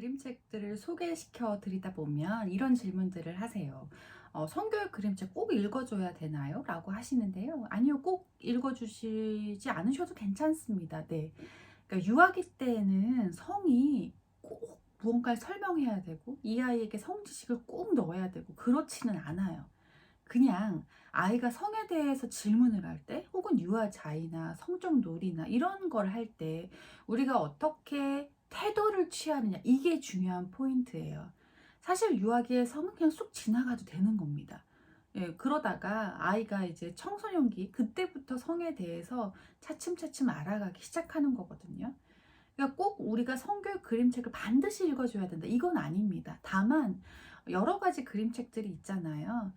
그림책들을 소개시켜 드리다 보면 이런 질문들을 하세요. 성교육 그림책 꼭 읽어줘야 되나요? 라고 하시는데요. 아니요, 꼭 읽어주시지 않으셔도 괜찮습니다. 네. 그러니까 유아기 때에는 성이 꼭 무언가를 설명해야 되고 이 아이에게 성 지식을 꼭 넣어야 되고 그렇지는 않아요. 그냥 아이가 성에 대해서 질문을 할 때 혹은 유아자의나 성적 놀이나 이런 걸 할 때 우리가 어떻게 태도를 취하느냐 이게 중요한 포인트예요. 사실 유아기의 성은 그냥 쑥 지나가도 되는 겁니다. 예, 그러다가 아이가 이제 청소년기 그때부터 성에 대해서 차츰차츰 알아가기 시작하는 거거든요. 그러니까 꼭 우리가 성교육 그림책을 반드시 읽어줘야 된다. 이건 아닙니다. 다만 여러 가지 그림책들이 있잖아요.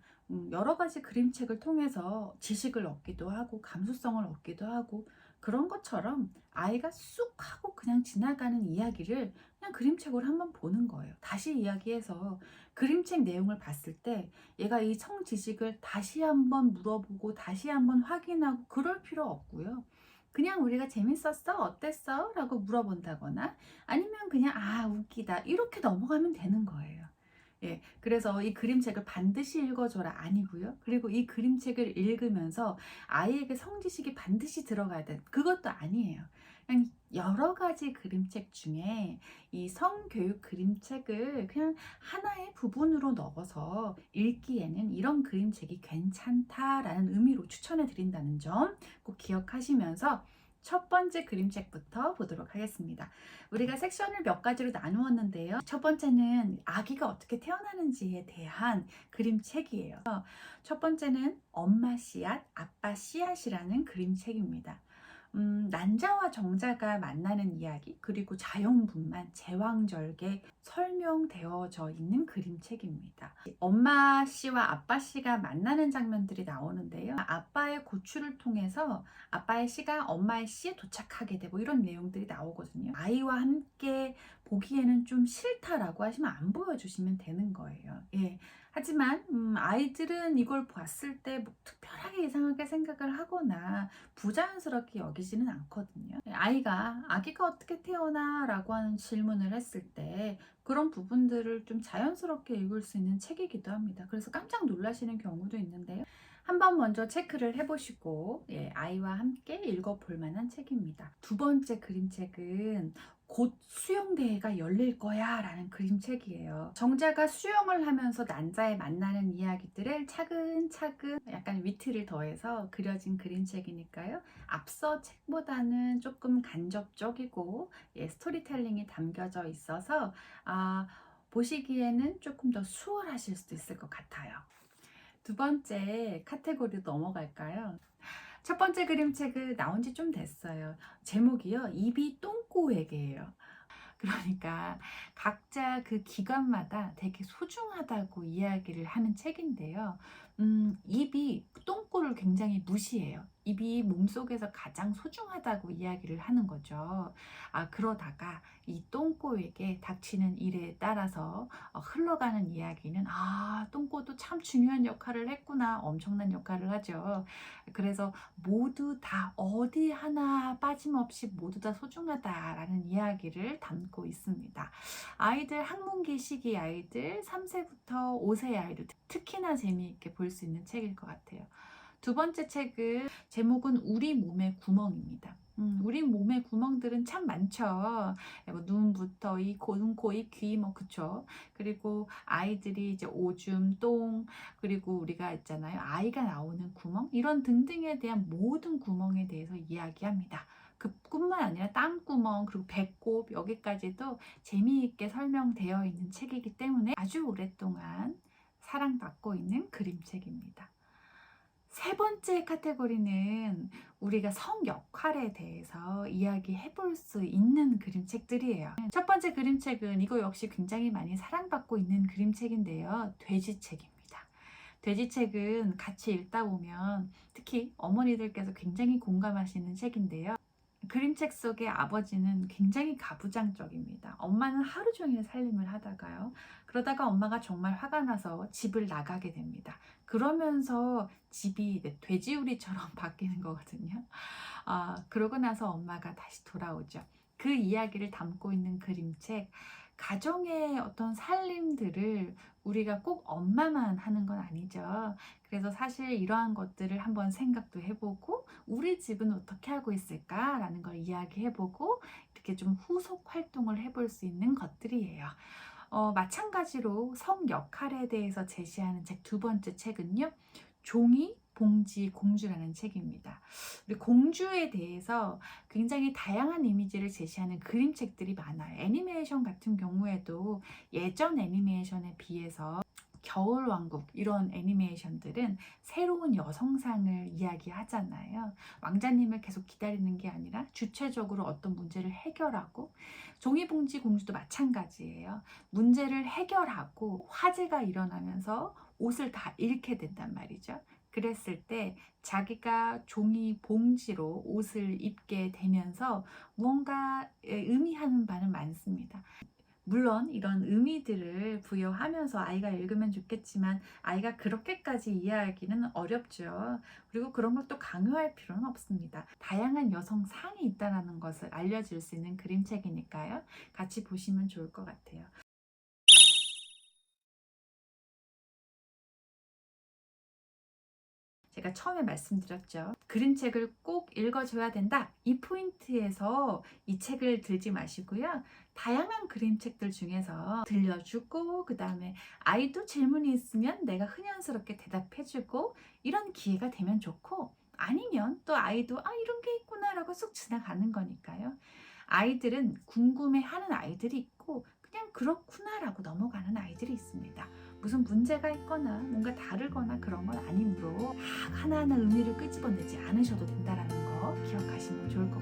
여러 가지 그림책을 통해서 지식을 얻기도 하고 감수성을 얻기도 하고 그런 것처럼 아이가 쑥 하고 그냥 지나가는 이야기를 그냥 그림책으로 한번 보는 거예요. 다시 이야기해서 그림책 내용을 봤을 때 얘가 이 성 지식을 다시 한번 물어보고 다시 한번 확인하고 그럴 필요 없고요. 그냥 우리가 재밌었어? 어땠어? 라고 물어본다거나 아니면 그냥 아, 웃기다. 이렇게 넘어가면 되는 거예요. 예, 그래서 이 그림책을 반드시 읽어줘라 아니고요. 그리고 이 그림책을 읽으면서 아이에게 성지식이 반드시 들어가야 돼. 그것도 아니에요. 그냥 여러 가지 그림책 중에 이 성교육 그림책을 그냥 하나의 부분으로 넣어서 읽기에는 이런 그림책이 괜찮다라는 의미로 추천해 드린다는 점 꼭 기억하시면서 첫 번째 그림책부터 보도록 하겠습니다. 우리가 섹션을 몇 가지로 나누었는데요. 첫 번째는 아기가 어떻게 태어나는지에 대한 그림책이에요. 첫 번째는 엄마 씨앗, 아빠 씨앗이라는 그림책입니다. 난자와 정자가 만나는 이야기, 그리고 자연분만, 제왕절개 설명되어져 있는 그림책입니다. 엄마 씨와 아빠 씨가 만나는 장면들이 나오는데요. 아빠의 고추를 통해서 아빠의 씨가 엄마의 씨에 도착하게 되고 이런 내용들이 나오거든요. 아이와 함께 보기에는 좀 싫다라고 하시면 안 보여주시면 되는 거예요. 예. 하지만 아이들은 이걸 봤을 때 뭐 특별하게 이상하게 생각을 하거나 부자연스럽게 여기지는 않거든요. 아기가 어떻게 태어나? 라고 하는 질문을 했을 때 그런 부분들을 좀 자연스럽게 읽을 수 있는 책이기도 합니다. 그래서 깜짝 놀라시는 경우도 있는데요. 한번 먼저 체크를 해보시고 예, 아이와 함께 읽어볼 만한 책입니다. 두 번째 그림책은 곧 수영대회가 열릴 거야 라는 그림책이에요. 정자가 수영을 하면서 난자에 만나는 이야기들을 차근차근 약간 위트를 더해서 그려진 그림책이니까요. 앞서 책보다는 조금 간접적이고 예, 스토리텔링이 담겨져 있어서 보시기에는 조금 더 수월하실 수도 있을 것 같아요. 두 번째 카테고리로 넘어갈까요? 첫 번째 그림책은 나온 지 좀 됐어요. 제목이요. 입이 똥꼬에게예요. 그러니까 각자 그 기관마다 되게 소중하다고 이야기를 하는 책인데요. 입이 똥꼬를 굉장히 무시해요. 입이 몸속에서 가장 소중하다고 이야기를 하는 거죠. 그러다가 이 똥꼬에게 닥치는 일에 따라서 흘러가는 이야기는 똥꼬도 참 중요한 역할을 했구나. 엄청난 역할을 하죠. 그래서 모두 다 어디 하나 빠짐없이 모두 다 소중하다라는 이야기를 담고 있습니다. 아이들 학문기 시기 아이들 3세부터 5세 아이들 특히나 재미있게 볼 수 있는 책일 것 같아요. 두 번째 책은 제목은 우리 몸의 구멍입니다. 우리 몸의 구멍들은 참 많죠. 뭐 눈부터 이 눈, 코, 입, 귀, 뭐 그쵸. 그리고 아이들이 이제 오줌, 똥, 그리고 우리가 있잖아요. 아이가 나오는 구멍 이런 등등에 대한 모든 구멍에 대해서 이야기합니다. 그뿐만 아니라 땀구멍 그리고 배꼽 여기까지도 재미있게 설명되어 있는 책이기 때문에 아주 오랫동안 사랑받고 있는 그림책입니다. 세 번째 카테고리는 우리가 성 역할에 대해서 이야기해 볼 수 있는 그림책들이에요. 첫 번째 그림책은 이거 역시 굉장히 많이 사랑받고 있는 그림책인데요. 돼지책입니다. 돼지책은 같이 읽다 보면 특히 어머니들께서 굉장히 공감하시는 책인데요. 그림책 속의 아버지는 굉장히 가부장적입니다. 엄마는 하루 종일 살림을 하다가요. 그러다가 엄마가 정말 화가 나서 집을 나가게 됩니다. 그러면서 집이 돼지우리처럼 바뀌는 거거든요. 그러고 나서 엄마가 다시 돌아오죠. 그 이야기를 담고 있는 그림책. 가정의 어떤 살림들을 우리가 꼭 엄마만 하는 건 아니죠. 그래서 사실 이러한 것들을 한번 생각도 해보고 우리 집은 어떻게 하고 있을까라는 걸 이야기해보고 이렇게 좀 후속 활동을 해볼 수 있는 것들이에요. 마찬가지로 성 역할에 대해서 제시하는 책 두 번째 책은요. 종이, 봉지, 공주라는 책입니다. 우리 공주에 대해서 굉장히 다양한 이미지를 제시하는 그림책들이 많아요. 애니메이션 같은 경우에도 예전 애니메이션에 비해서 겨울왕국 이런 애니메이션들은 새로운 여성상을 이야기하잖아요. 왕자님을 계속 기다리는 게 아니라 주체적으로 어떤 문제를 해결하고 종이봉지 공주도 마찬가지예요. 문제를 해결하고 화재가 일어나면서 옷을 다 잃게 된단 말이죠. 그랬을 때 자기가 종이 봉지로 옷을 입게 되면서 무언가 의미하는 바는 많습니다. 물론 이런 의미들을 부여하면서 아이가 읽으면 좋겠지만 아이가 그렇게까지 이해하기는 어렵죠. 그리고 그런 걸 또 강요할 필요는 없습니다. 다양한 여성상이 있다는 것을 알려줄 수 있는 그림책이니까요. 같이 보시면 좋을 것 같아요. 제가 처음에 말씀드렸죠. 그림책을 꼭 읽어줘야 된다. 이 포인트에서 이 책을 들지 마시고요. 다양한 그림책들 중에서 들려주고 그 다음에 아이도 질문이 있으면 내가 흔연스럽게 대답해주고 이런 기회가 되면 좋고 아니면 또 아이도 이런 게 있구나 라고 쑥 지나가는 거니까요. 아이들은 궁금해하는 아이들이 있고 그냥 그렇구나 라고 넘어가는 아이들이 있습니다. 무슨 문제가 있거나 뭔가 다르거나 그런 건 아니므로 하나하나 의미를 끄집어내지 않으셔도 된다는 거 기억하시면 좋을 것 같아요.